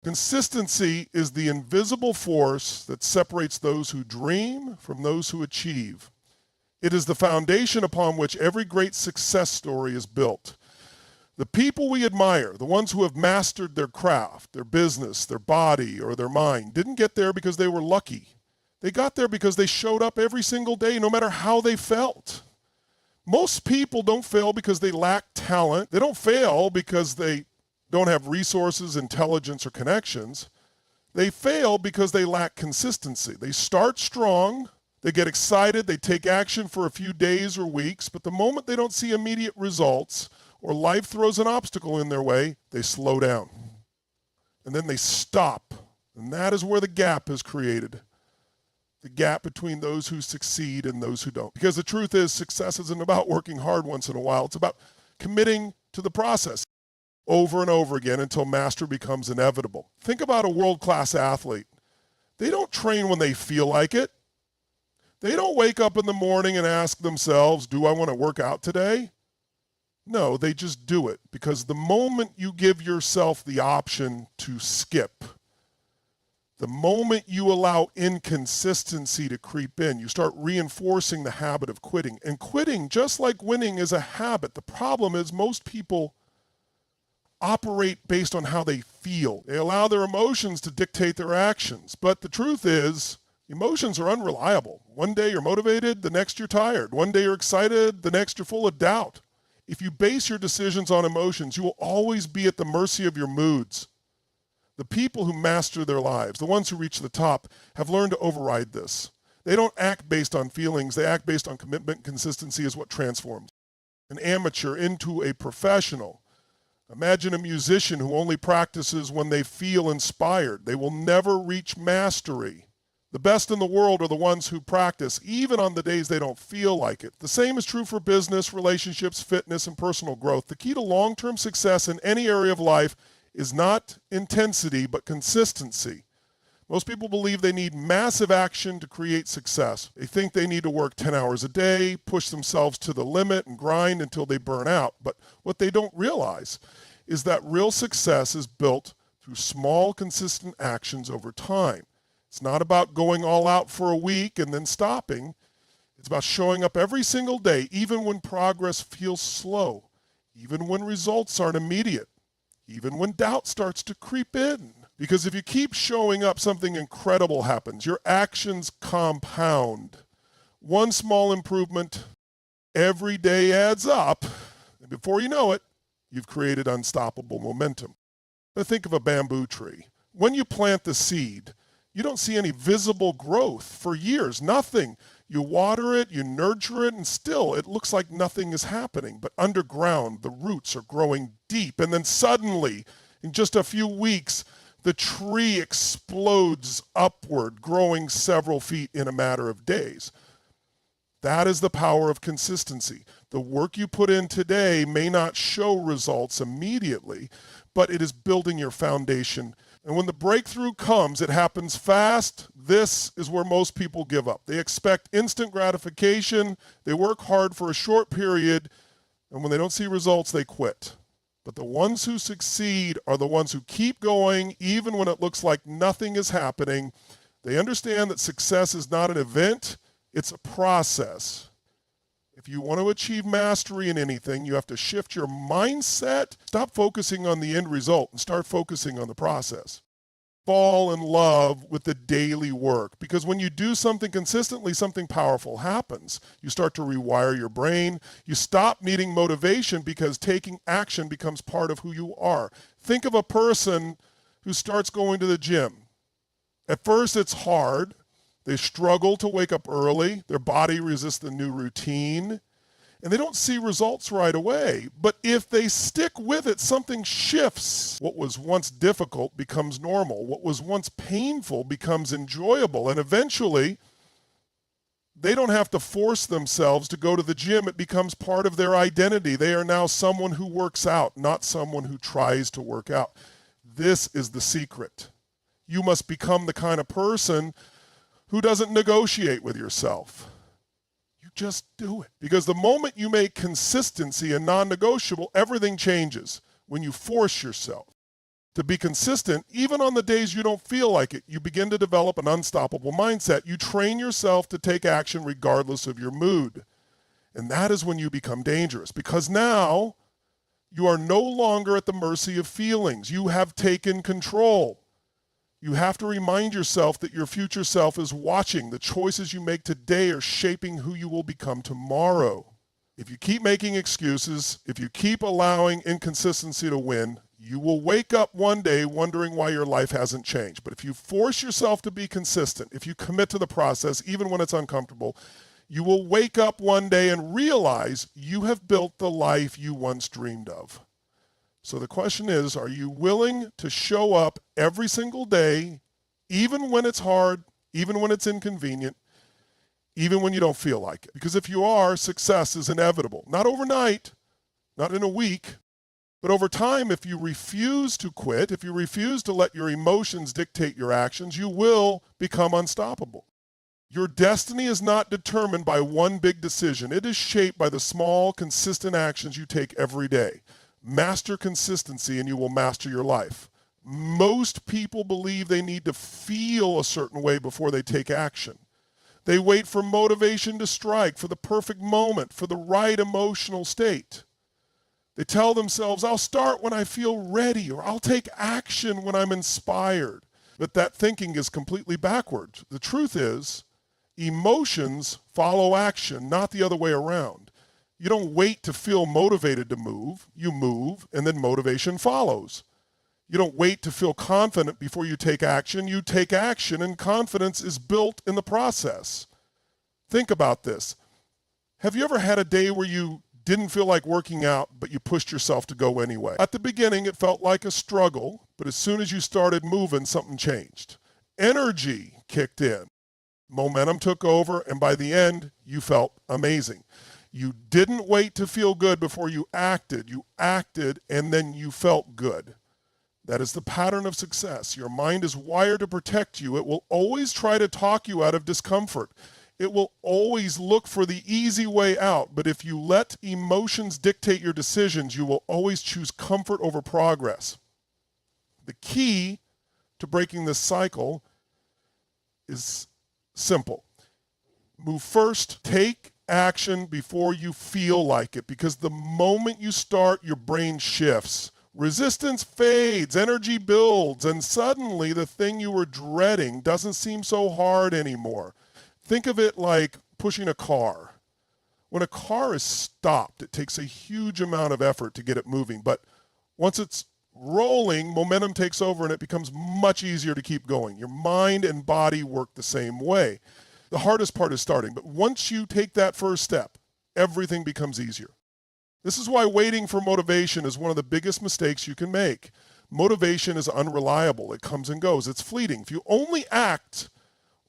Consistency is the invisible force that separates those who dream from those who achieve. It is the foundation upon which every great success story is built. The people we admire, the ones who have mastered their craft, their business, their body, or their mind, didn't get there because they were lucky. They got there because they showed up every single day, no matter how they felt. Most people don't fail because they lack talent. They don't fail because they don't have resources, intelligence, or connections. They fail because they lack consistency. They start strong, they get excited, they take action for a few days or weeks, but the moment they don't see immediate results or life throws an obstacle in their way, they slow down. And then they stop. And that is where the gap is created. The gap between those who succeed and those who don't. Because the truth is, success isn't about working hard once in a while. It's about committing to the process over and over again until mastery becomes inevitable. Think about a world-class athlete. They don't train when they feel like it. They don't wake up in the morning and ask themselves, do I want to work out today? No, they just do it, because the moment you give yourself the option to skip, the moment you allow inconsistency to creep in, you start reinforcing the habit of quitting. And quitting, just like winning, is a habit. The problem is most people operate based on how they feel. They allow their emotions to dictate their actions. But the truth is, emotions are unreliable. One day you're motivated, the next you're tired. One day you're excited, the next you're full of doubt. If you base your decisions on emotions, you will always be at the mercy of your moods. The people who master their lives, the ones who reach the top, have learned to override this. They don't act based on feelings, they act based on commitment. Consistency is what transforms an amateur into a professional. Imagine a musician who only practices when they feel inspired. They will never reach mastery. The best in the world are the ones who practice, even on the days they don't feel like it. The same is true for business, relationships, fitness, and personal growth. The key to long-term success in any area of life is not intensity, but consistency. Most people believe they need massive action to create success. They think they need to work 10 hours a day, push themselves to the limit, and grind until they burn out. But what they don't realize is that real success is built through small, consistent actions over time. It's not about going all out for a week and then stopping. It's about showing up every single day, even when progress feels slow, even when results aren't immediate, even when doubt starts to creep in. Because if you keep showing up, something incredible happens. Your actions compound. One small improvement every day adds up, and before you know it, you've created unstoppable momentum. Now think of a bamboo tree. When you plant the seed, you don't see any visible growth for years, nothing. You water it, you nurture it, and still it looks like nothing is happening. But underground, the roots are growing deep, and then suddenly, in just a few weeks, the tree explodes upward, growing several feet in a matter of days. That is the power of consistency. The work you put in today may not show results immediately, but it is building your foundation. And when the breakthrough comes, it happens fast. This is where most people give up. They expect instant gratification. They work hard for a short period, and when they don't see results, they quit. But the ones who succeed are the ones who keep going even when it looks like nothing is happening. They understand that success is not an event, it's a process. If you want to achieve mastery in anything, you have to shift your mindset. Stop focusing on the end result and start focusing on the process. Fall in love with the daily work, because when you do something consistently, something powerful happens. You start to rewire your brain. You stop needing motivation because taking action becomes part of who you are. Think of a person who starts going to the gym. At first, it's hard. They struggle to wake up early. Their body resists the new routine. And they don't see results right away. But if they stick with it, something shifts. What was once difficult becomes normal. What was once painful becomes enjoyable. And eventually, they don't have to force themselves to go to the gym. It becomes part of their identity. They are now someone who works out, not someone who tries to work out. This is the secret. You must become the kind of person who doesn't negotiate with yourself. Just do it. Because the moment you make consistency a non-negotiable, everything changes when you force yourself. To be consistent, even on the days you don't feel like it, you begin to develop an unstoppable mindset. You train yourself to take action regardless of your mood. And that is when you become dangerous, because now you are no longer at the mercy of feelings. You have taken control. You have to remind yourself that your future self is watching. The choices you make today are shaping who you will become tomorrow. If you keep making excuses, if you keep allowing inconsistency to win, you will wake up one day wondering why your life hasn't changed. But if you force yourself to be consistent, if you commit to the process, even when it's uncomfortable, you will wake up one day and realize you have built the life you once dreamed of. So the question is, are you willing to show up every single day, even when it's hard, even when it's inconvenient, even when you don't feel like it? Because if you are, success is inevitable. Not overnight, not in a week, but over time. If you refuse to quit, if you refuse to let your emotions dictate your actions, you will become unstoppable. Your destiny is not determined by one big decision. It is shaped by the small, consistent actions you take every day. Master consistency and you will master your life. Most people believe they need to feel a certain way before they take action. They wait for motivation to strike, for the perfect moment, for the right emotional state. They tell themselves, I'll start when I feel ready, or I'll take action when I'm inspired. But that thinking is completely backwards. The truth is, emotions follow action, not the other way around. You don't wait to feel motivated to move. You move, and then motivation follows. You don't wait to feel confident before you take action. You take action, and confidence is built in the process. Think about this. Have you ever had a day where you didn't feel like working out, but you pushed yourself to go anyway? At the beginning, it felt like a struggle, but as soon as you started moving, something changed. Energy kicked in. Momentum took over, and by the end, you felt amazing. You didn't wait to feel good before you acted. You acted, and then you felt good. That is the pattern of success. Your mind is wired to protect you. It will always try to talk you out of discomfort. It will always look for the easy way out. But if you let emotions dictate your decisions, you will always choose comfort over progress. The key to breaking this cycle is simple. Move first. Take action before you feel like it, because the moment you start, your brain shifts. Resistance fades, energy builds, and suddenly the thing you were dreading doesn't seem so hard anymore. Think of it like pushing a car. When a car is stopped, it takes a huge amount of effort to get it moving, but once it's rolling, momentum takes over and it becomes much easier to keep going. Your mind and body work the same way. The hardest part is starting, but once you take that first step, everything becomes easier. This is why waiting for motivation is one of the biggest mistakes you can make. Motivation is unreliable. It comes and goes. It's fleeting. If you only act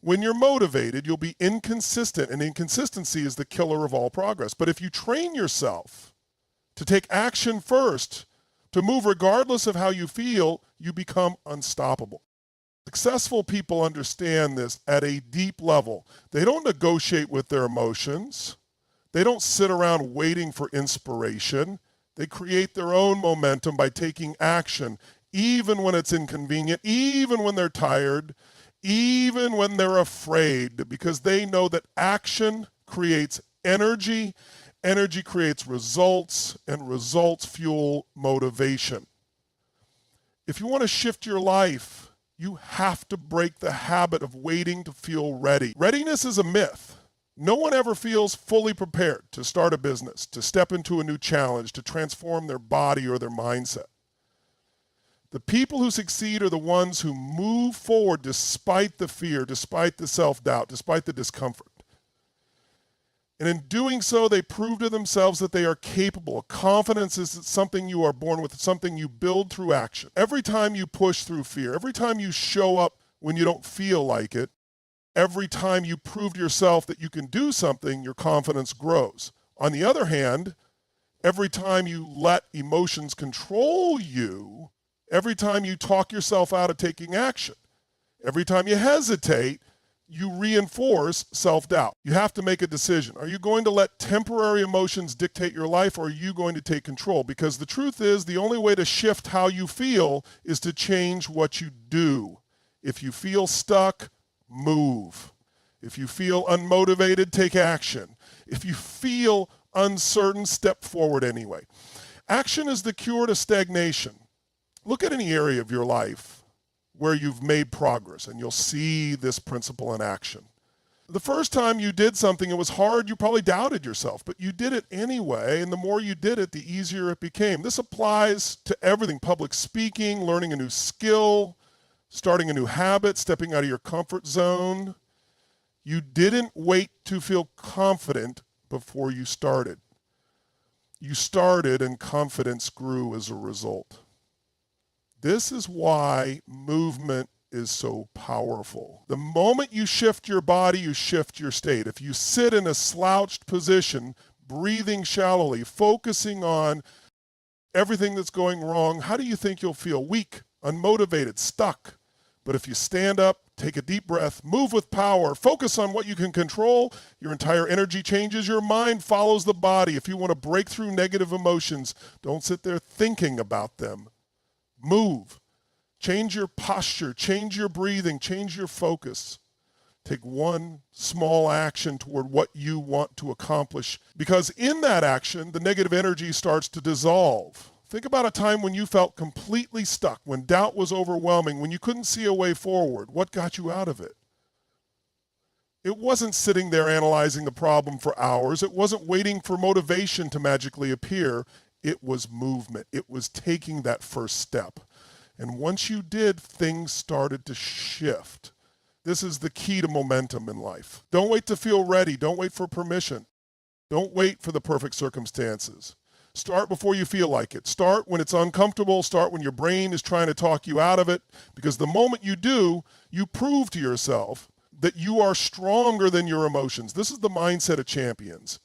when you're motivated, you'll be inconsistent, and inconsistency is the killer of all progress. But if you train yourself to take action first, to move regardless of how you feel, you become unstoppable. Successful people understand this at a deep level. They don't negotiate with their emotions. They don't sit around waiting for inspiration. They create their own momentum by taking action, even when it's inconvenient, even when they're tired, even when they're afraid, because they know that action creates energy, energy creates results, and results fuel motivation. If you want to shift your life, you have to break the habit of waiting to feel ready. Readiness is a myth. No one ever feels fully prepared to start a business, to step into a new challenge, to transform their body or their mindset. The people who succeed are the ones who move forward despite the fear, despite the self-doubt, despite the discomfort. And in doing so, they prove to themselves that they are capable. Confidence is something you are born with, something you build through action. Every time you push through fear, every time you show up when you don't feel like it, every time you prove to yourself that you can do something, your confidence grows. On the other hand, every time you let emotions control you, every time you talk yourself out of taking action, every time you hesitate, you reinforce self-doubt. You have to make a decision. Are you going to let temporary emotions dictate your life, or are you going to take control? Because the truth is, the only way to shift how you feel is to change what you do. If you feel stuck, move. If you feel unmotivated, take action. If you feel uncertain, step forward anyway. Action is the cure to stagnation. Look at any area of your life where you've made progress, and you'll see this principle in action. The first time you did something, it was hard, you probably doubted yourself, but you did it anyway, and the more you did it, the easier it became. This applies to everything: public speaking, learning a new skill, starting a new habit, stepping out of your comfort zone. You didn't wait to feel confident before you started. You started, and confidence grew as a result. This is why movement is so powerful. The moment you shift your body, you shift your state. If you sit in a slouched position, breathing shallowly, focusing on everything that's going wrong, how do you think you'll feel? Weak, unmotivated, stuck. But if you stand up, take a deep breath, move with power, focus on what you can control, your entire energy changes. Your mind follows the body. If you want to break through negative emotions, don't sit there thinking about them. Move. Change your posture, change your breathing, change your focus. Take one small action toward what you want to accomplish, because in that action, the negative energy starts to dissolve. Think about a time when you felt completely stuck, when doubt was overwhelming, when you couldn't see a way forward. What got you out of it? It wasn't sitting there analyzing the problem for hours. It wasn't waiting for motivation to magically appear. It was movement. It was taking that first step. And once you did, things started to shift. This is the key to momentum in life. Don't wait to feel ready. Don't wait for permission. Don't wait for the perfect circumstances. Start before you feel like it. Start when it's uncomfortable. Start when your brain is trying to talk you out of it. Because the moment you do, you prove to yourself that you are stronger than your emotions. This is the mindset of champions.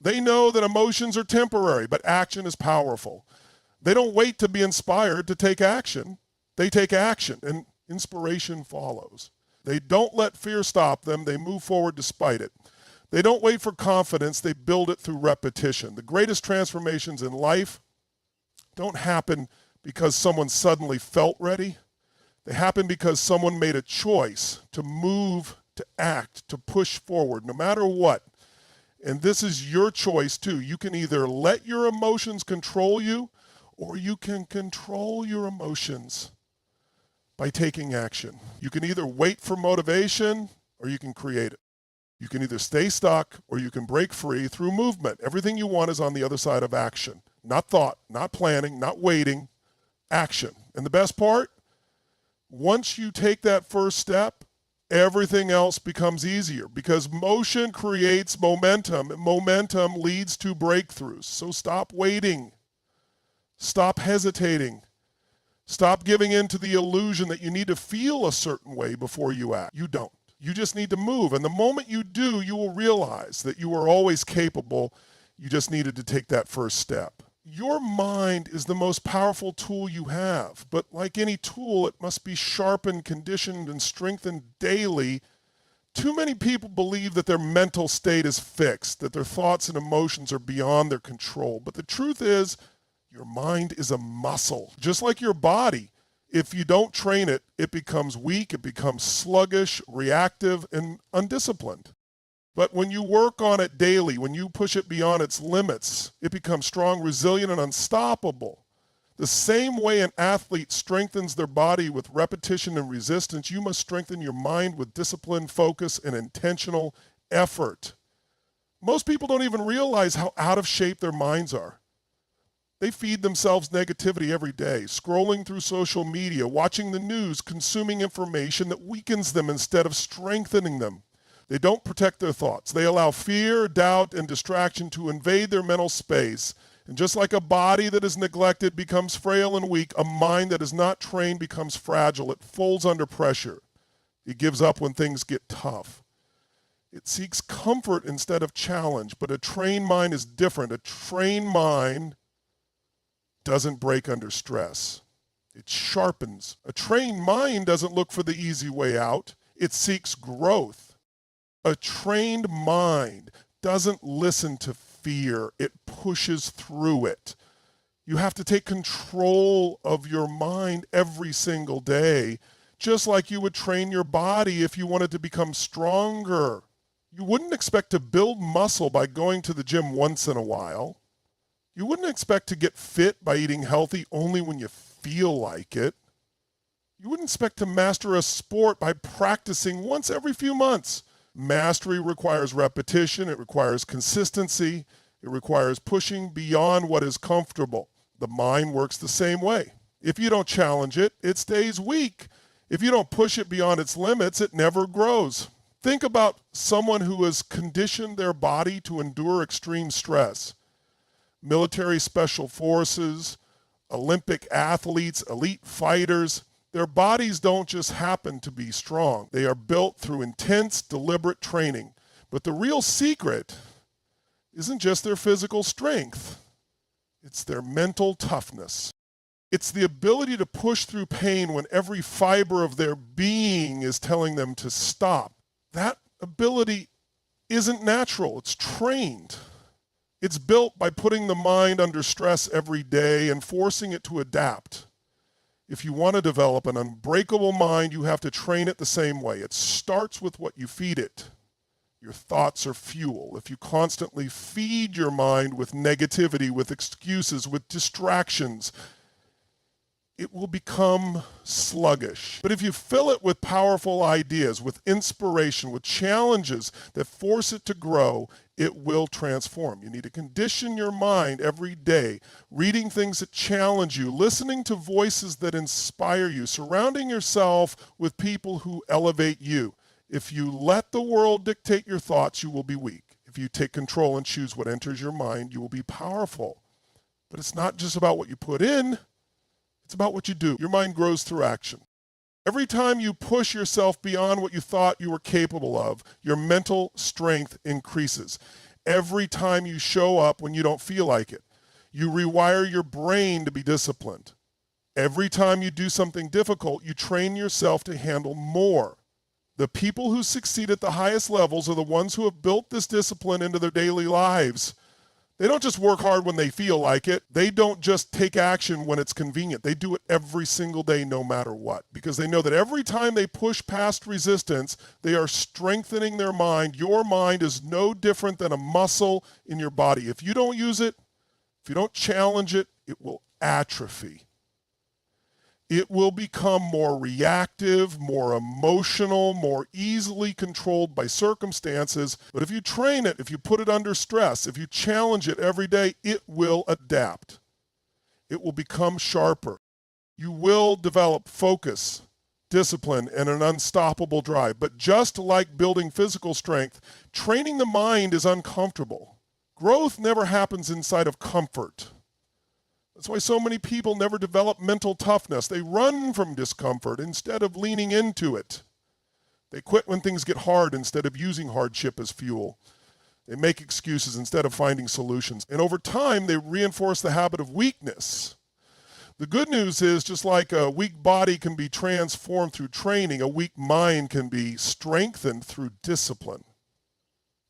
They know that emotions are temporary, but action is powerful. They don't wait to be inspired to take action. They take action, and inspiration follows. They don't let fear stop them. They move forward despite it. They don't wait for confidence. They build it through repetition. The greatest transformations in life don't happen because someone suddenly felt ready. They happen because someone made a choice to move, to act, to push forward, no matter what. And this is your choice too. You can either let your emotions control you, or you can control your emotions by taking action. You can either wait for motivation, or you can create it. You can either stay stuck, or you can break free through movement. Everything you want is on the other side of action. Not thought, not planning, not waiting, action. And the best part, once you take that first step, everything else becomes easier, because motion creates momentum, and momentum leads to breakthroughs. So stop waiting. Stop hesitating. Stop giving in to the illusion that you need to feel a certain way before you act. You don't. You just need to move. And the moment you do, you will realize that you are always capable. You just needed to take that first step. Your mind is the most powerful tool you have, but like any tool, it must be sharpened, conditioned, and strengthened daily. Too many people believe that their mental state is fixed, that their thoughts and emotions are beyond their control. But the truth is, your mind is a muscle, just like your body. If you don't train it, it becomes weak, it becomes sluggish, reactive, and undisciplined. But when you work on it daily, when you push it beyond its limits, it becomes strong, resilient, and unstoppable. The same way an athlete strengthens their body with repetition and resistance, you must strengthen your mind with discipline, focus, and intentional effort. Most people don't even realize how out of shape their minds are. They feed themselves negativity every day, scrolling through social media, watching the news, consuming information that weakens them instead of strengthening them. They don't protect their thoughts. They allow fear, doubt, and distraction to invade their mental space. And just like a body that is neglected becomes frail and weak, a mind that is not trained becomes fragile. It folds under pressure. It gives up when things get tough. It seeks comfort instead of challenge. But a trained mind is different. A trained mind doesn't break under stress. It sharpens. A trained mind doesn't look for the easy way out. It seeks growth. A trained mind doesn't listen to fear. It pushes through it. You have to take control of your mind every single day, just like you would train your body if you wanted to become stronger. You wouldn't expect to build muscle by going to the gym once in a while. You wouldn't expect to get fit by eating healthy only when you feel like it. You wouldn't expect to master a sport by practicing once every few months. Mastery requires repetition. It requires consistency. It requires pushing beyond what is comfortable. The mind works the same way. If you don't challenge it, it stays weak. If you don't push it beyond its limits, it never grows. Think about someone who has conditioned their body to endure extreme stress. Military special forces, Olympic athletes, elite fighters, their bodies don't just happen to be strong. They are built through intense, deliberate training. But the real secret isn't just their physical strength. It's their mental toughness. It's the ability to push through pain when every fiber of their being is telling them to stop. That ability isn't natural. It's trained. It's built by putting the mind under stress every day and forcing it to adapt. If you want to develop an unbreakable mind, you have to train it the same way. It starts with what you feed it. Your thoughts are fuel. If you constantly feed your mind with negativity, with excuses, with distractions, it will become sluggish. But if you fill it with powerful ideas, with inspiration, with challenges that force it to grow, it will transform. You need to condition your mind every day, reading things that challenge you, listening to voices that inspire you, surrounding yourself with people who elevate you. If you let the world dictate your thoughts, you will be weak. If you take control and choose what enters your mind, you will be powerful. But it's not just about what you put in, it's about what you do. Your mind grows through action. Every time you push yourself beyond what you thought you were capable of, your mental strength increases. Every time you show up when you don't feel like it, you rewire your brain to be disciplined. Every time you do something difficult, you train yourself to handle more. The people who succeed at the highest levels are the ones who have built this discipline into their daily lives. They don't just work hard when they feel like it. They don't just take action when it's convenient. They do it every single day, no matter what, because they know that every time they push past resistance, they are strengthening their mind. Your mind is no different than a muscle in your body. If you don't use it, if you don't challenge it, it will atrophy. It will become more reactive, more emotional, more easily controlled by circumstances. But if you train it, if you put it under stress, if you challenge it every day, it will adapt. It will become sharper. You will develop focus, discipline, and an unstoppable drive. But just like building physical strength, training the mind is uncomfortable. Growth never happens inside of comfort. That's why so many people never develop mental toughness. They run from discomfort instead of leaning into it. They quit when things get hard instead of using hardship as fuel. They make excuses instead of finding solutions. And over time, they reinforce the habit of weakness. The good news is, just like a weak body can be transformed through training, a weak mind can be strengthened through discipline.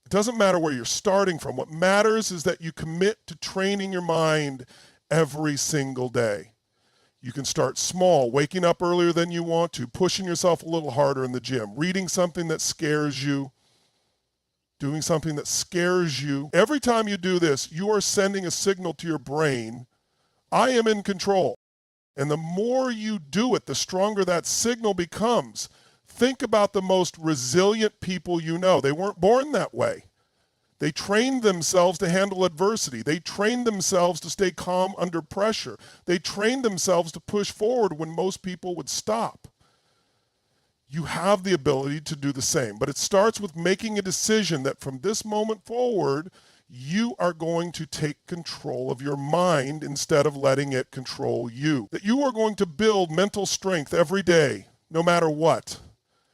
It doesn't matter where you're starting from. What matters is that you commit to training your mind every single day. You can start small, waking up earlier than you want to, pushing yourself a little harder in the gym, reading something that scares you, doing something that scares you. Every time you do this, you are sending a signal to your brain, I am in control. And the more you do it, the stronger that signal becomes. Think about the most resilient people you know. They weren't born that way. They trained themselves to handle adversity. They trained themselves to stay calm under pressure. They trained themselves to push forward when most people would stop. You have the ability to do the same, but it starts with making a decision that from this moment forward, you are going to take control of your mind instead of letting it control you. That you are going to build mental strength every day, no matter what.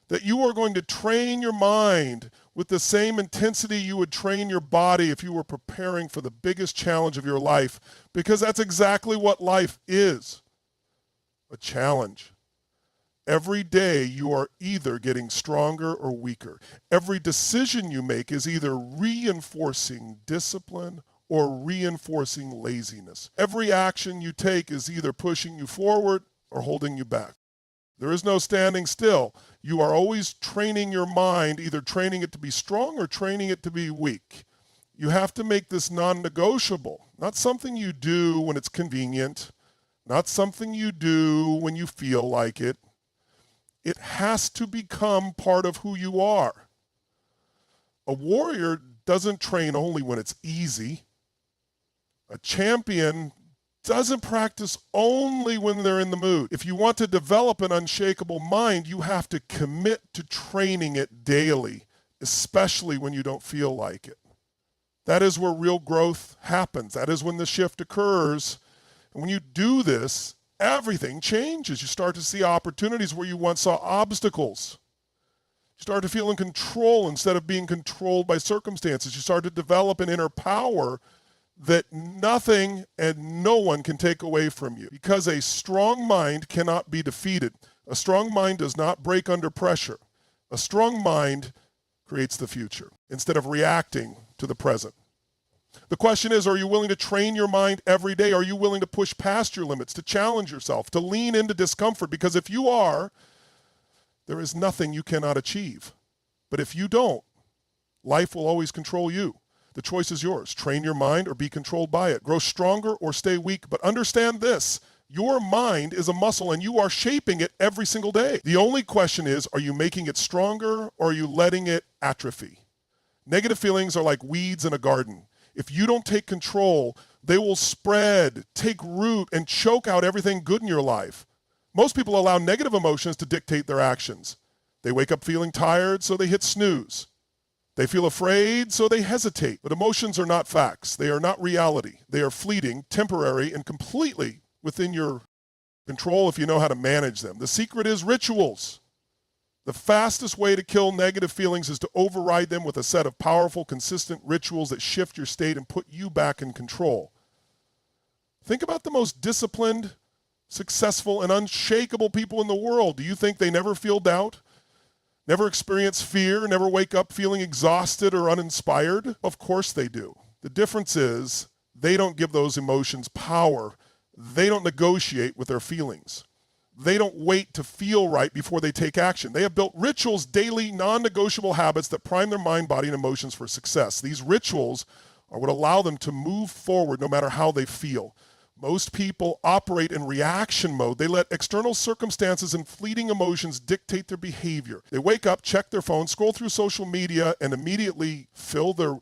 That you are going to train your mind with the same intensity you would train your body if you were preparing for the biggest challenge of your life, because that's exactly what life is, a challenge. Every day you are either getting stronger or weaker. Every decision you make is either reinforcing discipline or reinforcing laziness. Every action you take is either pushing you forward or holding you back. There is no standing still. You are always training your mind, either training it to be strong or training it to be weak. You have to make this non-negotiable, not something you do when it's convenient, not something you do when you feel like it. It has to become part of who you are. A warrior doesn't train only when it's easy. A champion doesn't practice only when they're in the mood. If you want to develop an unshakable mind, you have to commit to training it daily, especially when you don't feel like it. That is where real growth happens. That is when the shift occurs. And when you do this, everything changes. You start to see opportunities where you once saw obstacles. You start to feel in control instead of being controlled by circumstances. You start to develop an inner power that nothing and no one can take away from you, because a strong mind cannot be defeated. A strong mind does not break under pressure. A strong mind creates the future instead of reacting to the present. The question is, are you willing to train your mind every day? Are you willing to push past your limits, to challenge yourself, to lean into discomfort? Because if you are, there is nothing you cannot achieve. But if you don't, life will always control you. The choice is yours. Train your mind or be controlled by it. Grow stronger or stay weak. But understand this, your mind is a muscle and you are shaping it every single day. The only question is, are you making it stronger or are you letting it atrophy? Negative feelings are like weeds in a garden. If you don't take control, they will spread, take root, and choke out everything good in your life. Most people allow negative emotions to dictate their actions. They wake up feeling tired, so they hit snooze. They feel afraid, so they hesitate. But emotions are not facts. They are not reality. They are fleeting, temporary, and completely within your control if you know how to manage them. The secret is rituals. The fastest way to kill negative feelings is to override them with a set of powerful, consistent rituals that shift your state and put you back in control. Think about the most disciplined, successful, and unshakable people in the world. Do you think they never feel doubt? Never experience fear? Never wake up feeling exhausted or uninspired? Of course they do. The difference is they don't give those emotions power. They don't negotiate with their feelings. They don't wait to feel right before they take action. They have built rituals, daily, non-negotiable habits that prime their mind, body, and emotions for success. These rituals are what allow them to move forward no matter how they feel. Most people operate in reaction mode. They let external circumstances and fleeting emotions dictate their behavior. They wake up, check their phone, scroll through social media, and immediately fill their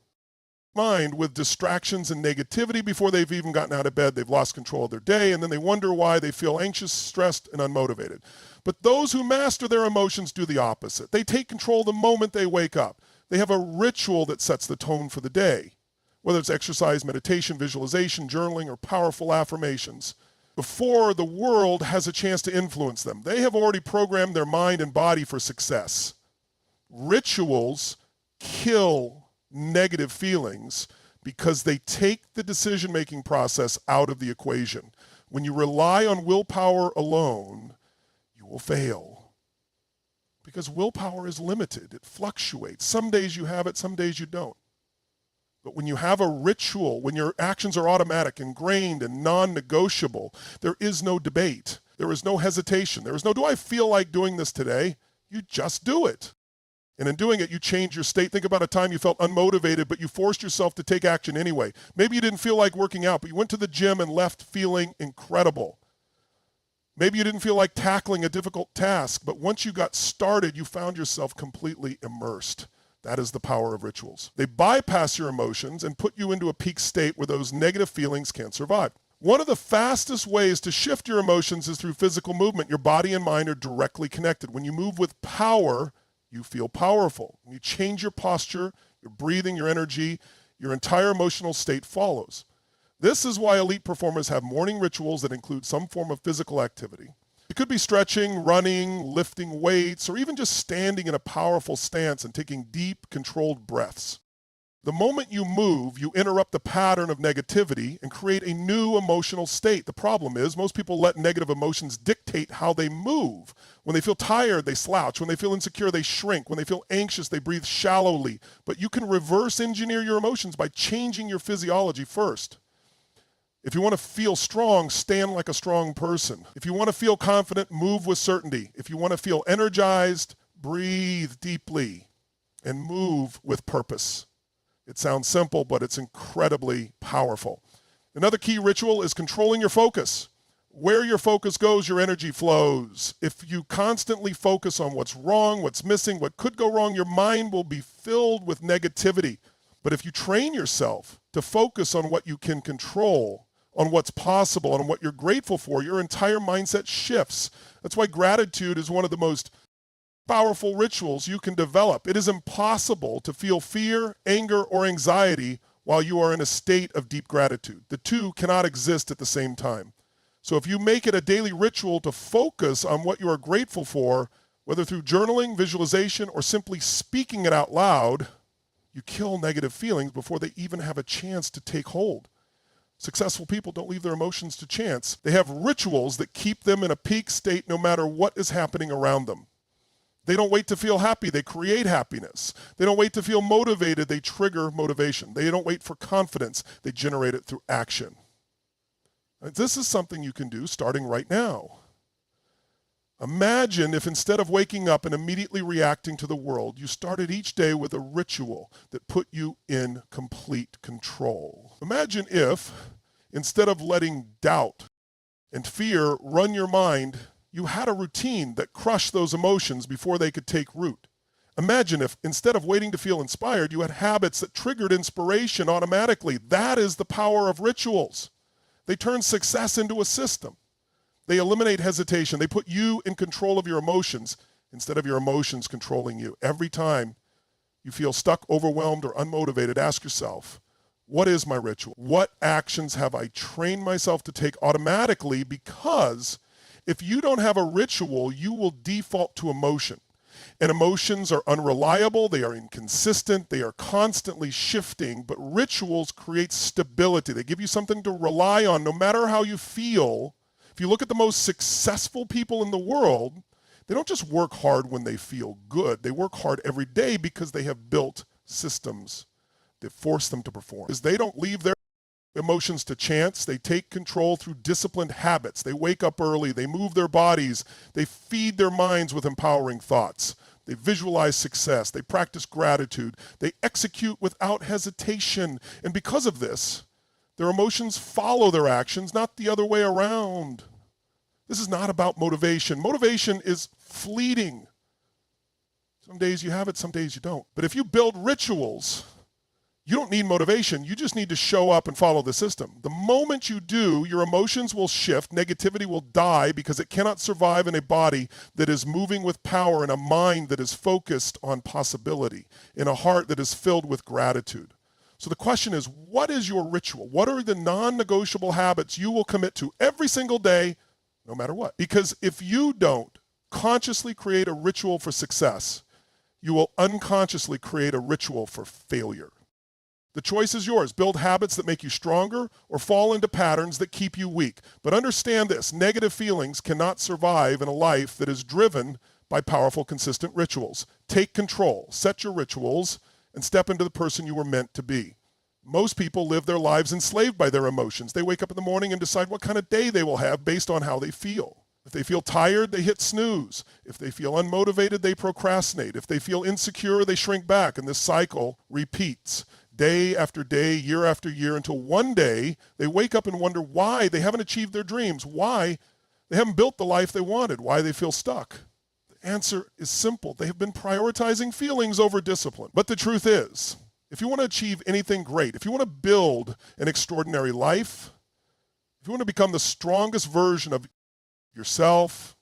mind with distractions and negativity before they've even gotten out of bed. They've lost control of their day, and then they wonder why they feel anxious, stressed, and unmotivated. But those who master their emotions do the opposite. They take control the moment they wake up. They have a ritual that sets the tone for the day, whether it's exercise, meditation, visualization, journaling, or powerful affirmations, before the world has a chance to influence them. They have already programmed their mind and body for success. Rituals kill negative feelings because they take the decision-making process out of the equation. When you rely on willpower alone, you will fail. Because willpower is limited. It fluctuates. Some days you have it, some days you don't. But when you have a ritual, when your actions are automatic, ingrained, and non-negotiable, there is no debate. There is no hesitation. There is no, do I feel like doing this today? You just do it. And in doing it, you change your state. Think about a time you felt unmotivated, but you forced yourself to take action anyway. Maybe you didn't feel like working out, but you went to the gym and left feeling incredible. Maybe you didn't feel like tackling a difficult task, but once you got started, you found yourself completely immersed. That is the power of rituals. They bypass your emotions and put you into a peak state where those negative feelings can't survive. One of the fastest ways to shift your emotions is through physical movement. Your body and mind are directly connected. When you move with power, you feel powerful. When you change your posture, your breathing, your energy, your entire emotional state follows. This is why elite performers have morning rituals that include some form of physical activity. It could be stretching, running, lifting weights, or even just standing in a powerful stance and taking deep, controlled breaths. The moment you move, you interrupt the pattern of negativity and create a new emotional state. The problem is most people let negative emotions dictate how they move. When they feel tired, they slouch. When they feel insecure, they shrink. When they feel anxious, they breathe shallowly. But you can reverse engineer your emotions by changing your physiology first. If you want to feel strong, stand like a strong person. If you want to feel confident, move with certainty. If you want to feel energized, breathe deeply and move with purpose. It sounds simple, but it's incredibly powerful. Another key ritual is controlling your focus. Where your focus goes, your energy flows. If you constantly focus on what's wrong, what's missing, what could go wrong, your mind will be filled with negativity. But if you train yourself to focus on what you can control, on what's possible, on what you're grateful for, your entire mindset shifts. That's why gratitude is one of the most powerful rituals you can develop. It is impossible to feel fear, anger, or anxiety while you are in a state of deep gratitude. The two cannot exist at the same time. So if you make it a daily ritual to focus on what you are grateful for, whether through journaling, visualization, or simply speaking it out loud, you kill negative feelings before they even have a chance to take hold. Successful people don't leave their emotions to chance. They have rituals that keep them in a peak state no matter what is happening around them. They don't wait to feel happy, they create happiness. They don't wait to feel motivated, they trigger motivation. They don't wait for confidence, they generate it through action. This is something you can do starting right now. Imagine if instead of waking up and immediately reacting to the world, you started each day with a ritual that put you in complete control. Imagine if, instead of letting doubt and fear run your mind, you had a routine that crushed those emotions before they could take root. Imagine if, instead of waiting to feel inspired, you had habits that triggered inspiration automatically. That is the power of rituals. They turn success into a system. They eliminate hesitation. They put you in control of your emotions instead of your emotions controlling you. Every time you feel stuck, overwhelmed, or unmotivated, ask yourself, what is my ritual? What actions have I trained myself to take automatically? Because if you don't have a ritual, you will default to emotion. And emotions are unreliable, they are inconsistent, they are constantly shifting, but rituals create stability. They give you something to rely on no matter how you feel. If you look at the most successful people in the world, they don't just work hard when they feel good. They work hard every day because they have built systems that force them to perform. Because they don't leave their emotions to chance. They take control through disciplined habits. They wake up early. They move their bodies. They feed their minds with empowering thoughts. They visualize success. They practice gratitude. They execute without hesitation. And because of this, their emotions follow their actions, not the other way around. This is not about motivation. Motivation is fleeting. Some days you have it, some days you don't. But if you build rituals, you don't need motivation. You just need to show up and follow the system. The moment you do, your emotions will shift. Negativity will die because it cannot survive in a body that is moving with power, in a mind that is focused on possibility, in a heart that is filled with gratitude. So the question is, what is your ritual? What are the non-negotiable habits you will commit to every single day, no matter what? Because if you don't consciously create a ritual for success, you will unconsciously create a ritual for failure. The choice is yours. Build habits that make you stronger or fall into patterns that keep you weak. But understand this, negative feelings cannot survive in a life that is driven by powerful, consistent rituals. Take control, set your rituals, and step into the person you were meant to be. Most people live their lives enslaved by their emotions. They wake up in the morning and decide what kind of day they will have based on how they feel. If they feel tired, they hit snooze. If they feel unmotivated, they procrastinate. If they feel insecure, they shrink back, and this cycle repeats day after day, year after year, until one day they wake up and wonder why they haven't achieved their dreams, why they haven't built the life they wanted, why they feel stuck. The answer is simple. They have been prioritizing feelings over discipline. But the truth is, if you want to achieve anything great, if you want to build an extraordinary life, if you want to become the strongest version of yourself,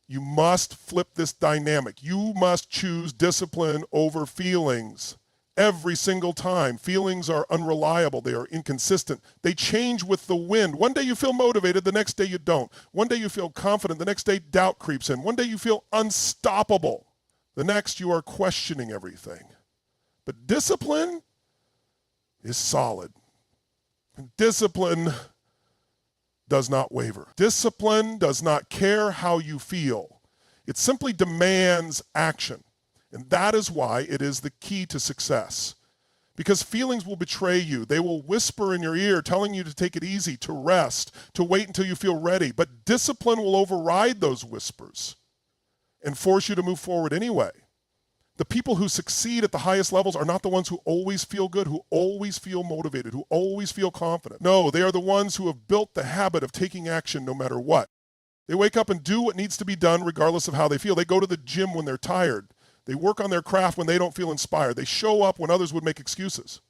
you must flip this dynamic. You must choose discipline over feelings. Every single time. Feelings are unreliable. They are inconsistent. They change with the wind. One day you feel motivated, the next day you don't. One day you feel confident, the next day doubt creeps in. One day you feel unstoppable. The next you are questioning everything. But discipline, is solid. And discipline does not waver. Discipline does not care how you feel. It simply demands action. And that is why it is the key to success. Because feelings will betray you. They will whisper in your ear, telling you to take it easy, to rest, to wait until you feel ready. But discipline will override those whispers and force you to move forward anyway. The people who succeed at the highest levels are not the ones who always feel good, who always feel motivated, who always feel confident. No, they are the ones who have built the habit of taking action no matter what. They wake up and do what needs to be done regardless of how they feel. They go to the gym when they're tired. They work on their craft when they don't feel inspired. They show up when others would make excuses.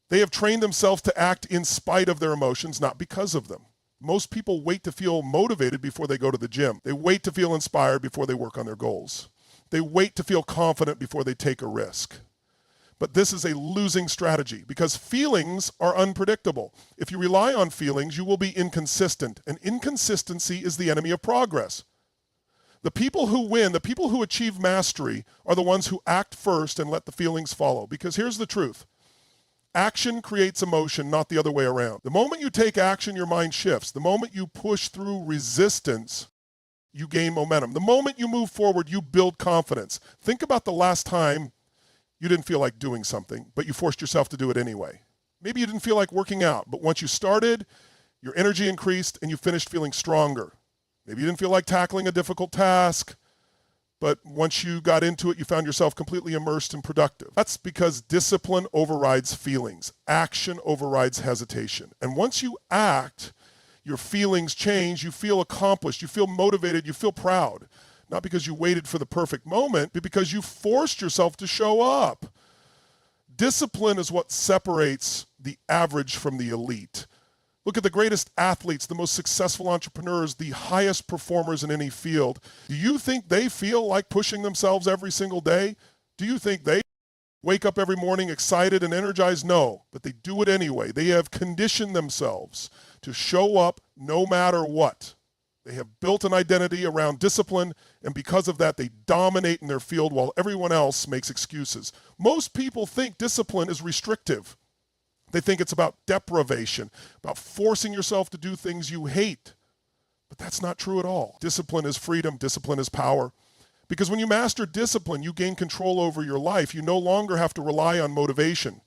They have trained themselves to act in spite of their emotions, not because of them. Most people wait to feel motivated before they go to the gym. They wait to feel inspired before they work on their goals. They wait to feel confident before they take a risk. But this is a losing strategy because feelings are unpredictable. If you rely on feelings, you will be inconsistent, and inconsistency is the enemy of progress. The people who win, the people who achieve mastery, are the ones who act first and let the feelings follow. Because here's the truth. Action creates emotion, not the other way around. The moment you take action, your mind shifts. The moment you push through resistance, you gain momentum. The moment you move forward, you build confidence. Think about the last time you didn't feel like doing something, but you forced yourself to do it anyway. Maybe you didn't feel like working out, but once you started, your energy increased and you finished feeling stronger. Maybe you didn't feel like tackling a difficult task, but once you got into it, you found yourself completely immersed and productive. That's because discipline overrides feelings. Action overrides hesitation. And once you act, your feelings change, you feel accomplished, you feel motivated, you feel proud. Not because you waited for the perfect moment, but because you forced yourself to show up. Discipline is what separates the average from the elite. Look at the greatest athletes, the most successful entrepreneurs, the highest performers in any field. Do you think they feel like pushing themselves every single day? Do you think they wake up every morning excited and energized? No, but they do it anyway. They have conditioned themselves to show up no matter what. They have built an identity around discipline, and because of that, they dominate in their field while everyone else makes excuses. Most people think discipline is restrictive. They think it's about deprivation, about forcing yourself to do things you hate. But that's not true at all. Discipline is freedom. Discipline is power. Because when you master discipline, you gain control over your life. You no longer have to rely on motivation.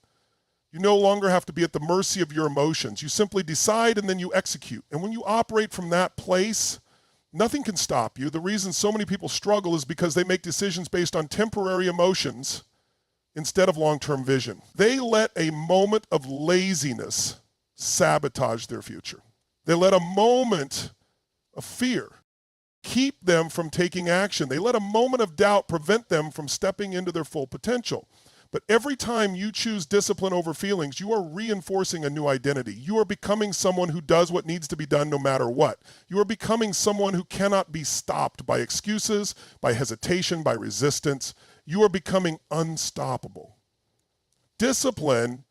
You no longer have to be at the mercy of your emotions. You simply decide and then you execute. And when you operate from that place, nothing can stop you. The reason so many people struggle is because they make decisions based on temporary emotions instead of long-term vision. They let a moment of laziness sabotage their future. They let a moment of fear keep them from taking action. They let a moment of doubt prevent them from stepping into their full potential. But every time you choose discipline over feelings, you are reinforcing a new identity. You are becoming someone who does what needs to be done no matter what. You are becoming someone who cannot be stopped by excuses, by hesitation, by resistance. You are becoming unstoppable. Discipline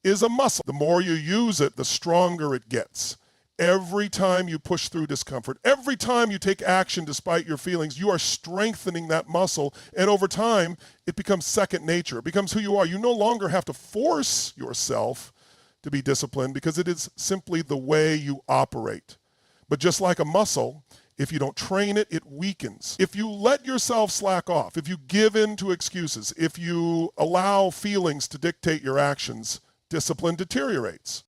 is a muscle. The more you use it, the stronger it gets. Every time you push through discomfort, every time you take action despite your feelings, you are strengthening that muscle. And over time, it becomes second nature. It becomes who you are. You no longer have to force yourself to be disciplined because it is simply the way you operate. But just like a muscle, if you don't train it, it weakens. If you let yourself slack off, if you give in to excuses, if you allow feelings to dictate your actions, discipline deteriorates.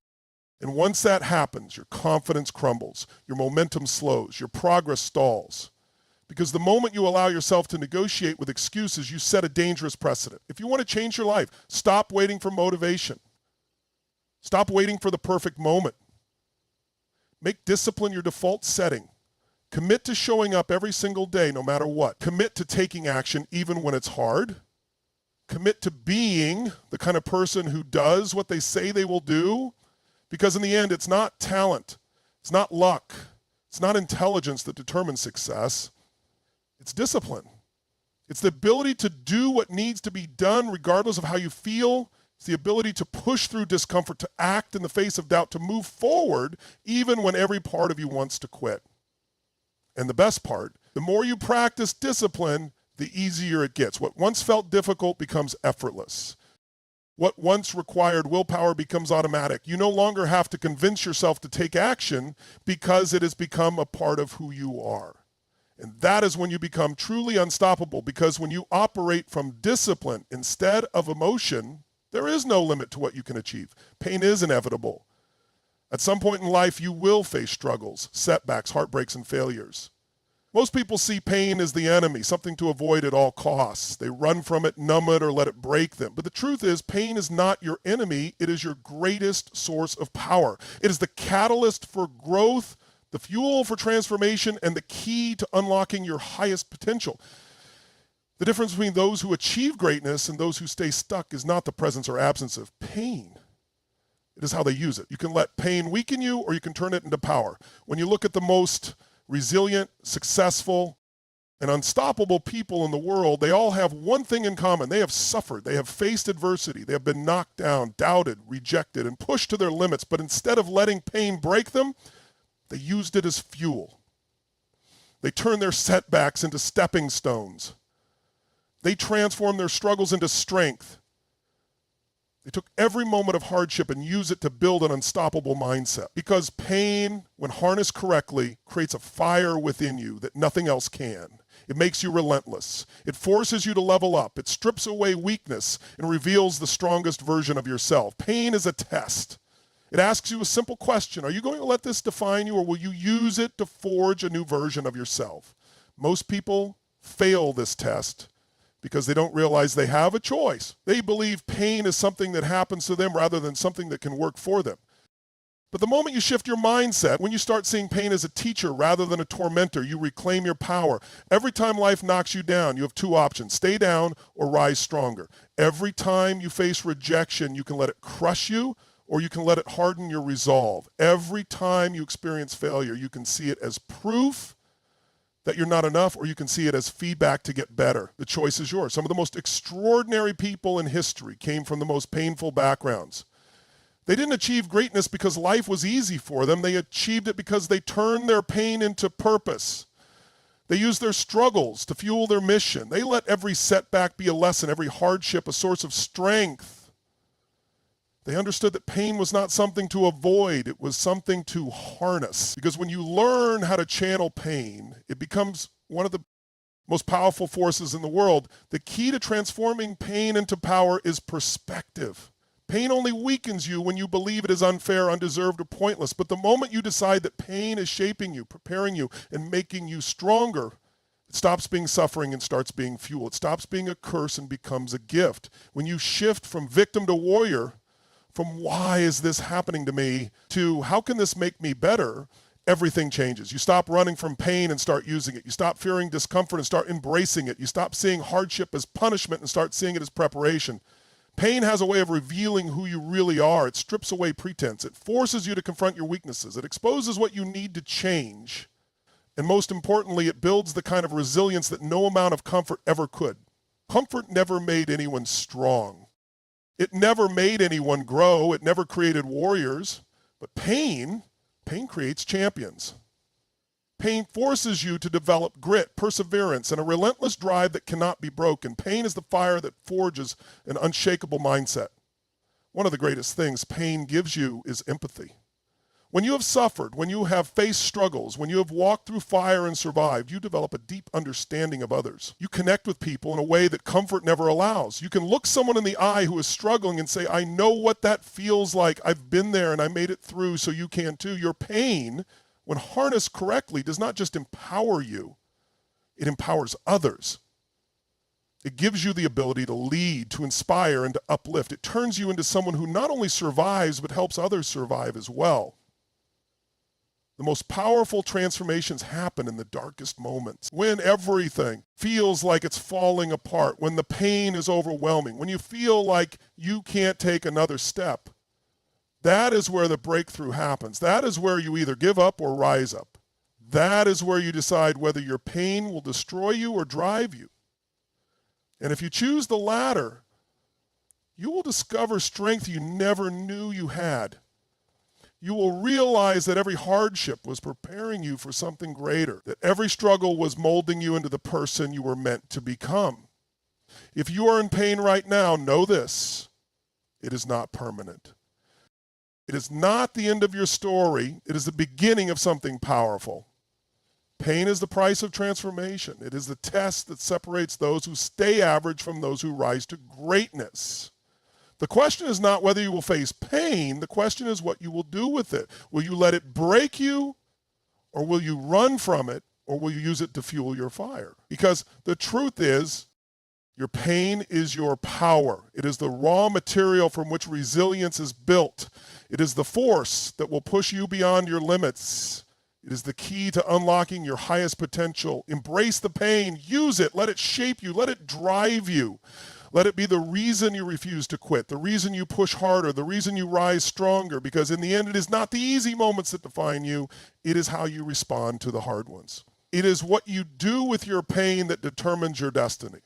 And once that happens, your confidence crumbles, your momentum slows, your progress stalls. Because the moment you allow yourself to negotiate with excuses, you set a dangerous precedent. If you want to change your life, stop waiting for motivation. Stop waiting for the perfect moment. Make discipline your default setting. Commit to showing up every single day, no matter what. Commit to taking action even when it's hard. Commit to being the kind of person who does what they say they will do. Because in the end, it's not talent, it's not luck, it's not intelligence that determines success. It's discipline. It's the ability to do what needs to be done regardless of how you feel. It's the ability to push through discomfort, to act in the face of doubt, to move forward even when every part of you wants to quit. And the best part, the more you practice discipline, the easier it gets. What once felt difficult becomes effortless. What once required willpower becomes automatic. You no longer have to convince yourself to take action because it has become a part of who you are. And that is when you become truly unstoppable, because when you operate from discipline instead of emotion, there is no limit to what you can achieve. Pain is inevitable. At some point in life, you will face struggles, setbacks, heartbreaks, and failures. Most people see pain as the enemy, something to avoid at all costs. They run from it, numb it, or let it break them. But the truth is, pain is not your enemy. It is your greatest source of power. It is the catalyst for growth, the fuel for transformation, and the key to unlocking your highest potential. The difference between those who achieve greatness and those who stay stuck is not the presence or absence of pain. It is how they use it. You can let pain weaken you, or you can turn it into power. When you look at the most resilient, successful, and unstoppable people in the world, they all have one thing in common. They have suffered. They have faced adversity. They have been knocked down, doubted, rejected, and pushed to their limits. But instead of letting pain break them, they used it as fuel. They turned their setbacks into stepping stones. They transformed their struggles into strength. They took every moment of hardship and used it to build an unstoppable mindset. Because pain, when harnessed correctly, creates a fire within you that nothing else can. It makes you relentless. It forces you to level up. It strips away weakness and reveals the strongest version of yourself. Pain is a test. It asks you a simple question. Are you going to let this define you, or will you use it to forge a new version of yourself? Most people fail this test because they don't realize they have a choice. They believe pain is something that happens to them rather than something that can work for them. But the moment you shift your mindset, when you start seeing pain as a teacher rather than a tormentor, you reclaim your power. Every time life knocks you down, you have two options: stay down or rise stronger. Every time you face rejection, you can let it crush you, or you can let it harden your resolve. Every time you experience failure, you can see it as proof that you're not enough, or you can see it as feedback to get better. The choice is yours. Some of the most extraordinary people in history came from the most painful backgrounds. They didn't achieve greatness because life was easy for them. They achieved it because they turned their pain into purpose. They used their struggles to fuel their mission. They let every setback be a lesson, every hardship a source of strength. They understood that pain was not something to avoid, it was something to harness. Because when you learn how to channel pain, it becomes one of the most powerful forces in the world. The key to transforming pain into power is perspective. Pain only weakens you when you believe it is unfair, undeserved, or pointless. But the moment you decide that pain is shaping you, preparing you, and making you stronger, it stops being suffering and starts being fuel. It stops being a curse and becomes a gift. When you shift from victim to warrior, from why is this happening to me to how can this make me better, everything changes. You stop running from pain and start using it. You stop fearing discomfort and start embracing it. You stop seeing hardship as punishment and start seeing it as preparation. Pain has a way of revealing who you really are. It strips away pretense. It forces you to confront your weaknesses. It exposes what you need to change. And most importantly, it builds the kind of resilience that no amount of comfort ever could. Comfort never made anyone strong. It never made anyone grow. It never created warriors. But pain creates champions. Pain forces you to develop grit, perseverance, and a relentless drive that cannot be broken. Pain is the fire that forges an unshakable mindset. One of the greatest things pain gives you is empathy. When you have suffered, when you have faced struggles, when you have walked through fire and survived, you develop a deep understanding of others. You connect with people in a way that comfort never allows. You can look someone in the eye who is struggling and say, I know what that feels like. I've been there and I made it through, so you can too. Your pain, when harnessed correctly, does not just empower you, it empowers others. It gives you the ability to lead, to inspire, and to uplift. It turns you into someone who not only survives, but helps others survive as well. The most powerful transformations happen in the darkest moments, when everything feels like it's falling apart, when the pain is overwhelming, when you feel like you can't take another step. That is where the breakthrough happens. That is where you either give up or rise up. That is where you decide whether your pain will destroy you or drive you. And if you choose the latter, you will discover strength you never knew you had. You will realize that every hardship was preparing you for something greater, that every struggle was molding you into the person you were meant to become. If you are in pain right now, know this: It is not permanent. It is not the end of your story. It is the beginning of something powerful. Pain is the price of transformation. It is the test that separates those who stay average from those who rise to greatness. The question is not whether you will face pain. The question is what you will do with it. Will you let it break you, or will you run from it, or will you use it to fuel your fire? Because the truth is, your pain is your power. It is the raw material from which resilience is built. It is the force that will push you beyond your limits. It is the key to unlocking your highest potential. Embrace the pain, use it, let it shape you, let it drive you. Let it be the reason you refuse to quit, the reason you push harder, the reason you rise stronger, because in the end, it is not the easy moments that define you. It is how you respond to the hard ones. It is what you do with your pain that determines your destiny.